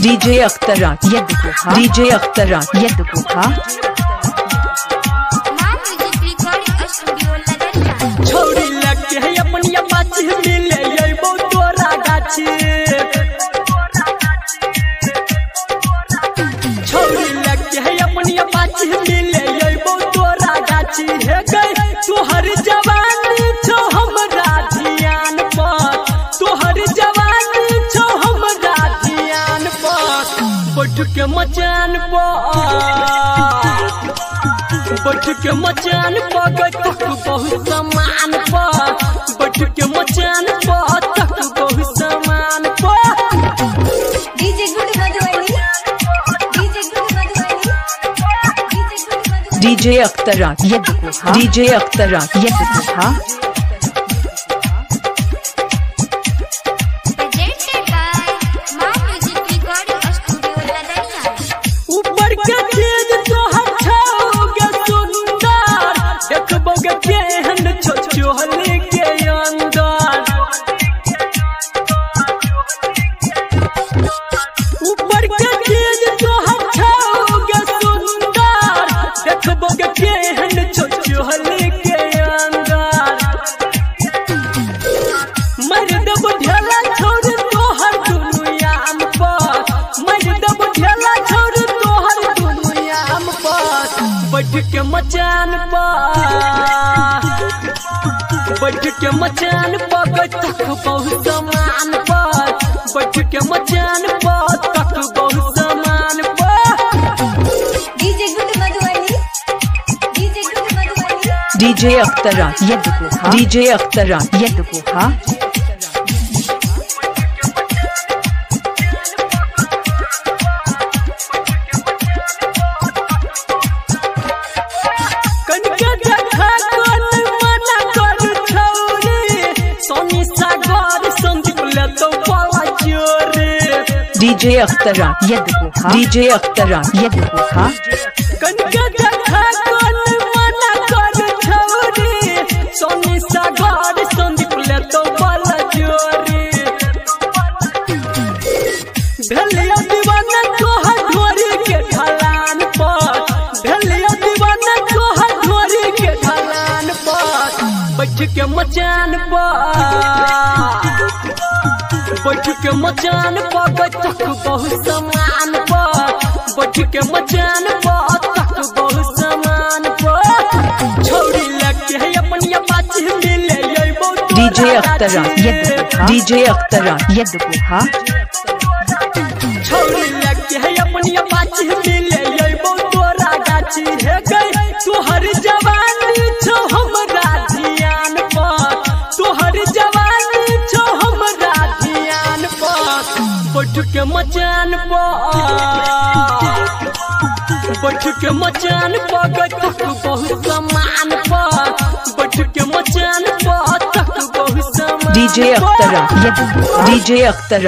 DJ Akhtar DJ Akhtar छोड़ी लगे है अपनी बाची मिले अइबो तोरा गाछी छोड़ी लगे है अपनी बाची मिले अइबो तोरा गाछी हे गई तोहर जवानी छो हमरा ध्यान पर तोहर जवानी छो हमरा ध्यान पर बैठ के मचान पर बैठ के मचान पर तक बहुत समान पर बैठ के मचान पर तक बहुत समान पर DJ good Madhubani DJ Akhtar DJ Akhtar ऊपर के चीज तोहर छाओगे सुंदर देखबोगे केहन छोछोहले के अंदर ऊपर के चीज तोहर छाओगे सुंदर देखबोगे केहन छोछोहले के अंदर मर दब ढेला छोड़ तोहर दुनियाम पर मर दब ढेला छोड़ तोहर दुनियाम पर बैठ के मचान पर बैठ के मचान पर तक बहुत समान पर बैठ के मचान पर तक बहुत समान पर DJ good Madhubani DJ Akhtar DJ Akhtar कनके देखा कोन मना कर छौरी सोनी सागर संदीप ले तो पाला चोरी डीजे अख्तर डीजे अख्तर कनके देखा कोन मना कर छौरी सोनी सागर संदीप ले तो पाला चोरी भेलिया दीवाना तोहर ढोरी के ढलान पर भेलिया दीवाना तोहर ढोरी के ढलान पर बैठ के मचान पर बैठ के मचान पर तक बहुत समान पर बैठ के मचान पर तक बहुत समान पर छोड़ी लगे है अपनी बाची मिले अइबो डीजे अख्तर डीजे अख्तर छोड़ी लगे है अपनी बाची मिले अइबो तोरा गाछी हे गई तोहर जवानी छो हमरा ध्यान पर तोहर जवानी छो हमरा ध्यान पर बैठ के मचान पर बैठ के मचान पर तक बहुत समान पर बैठ के मचान पर तक बहुत समान डीजे अख्तर डीजे अख्तर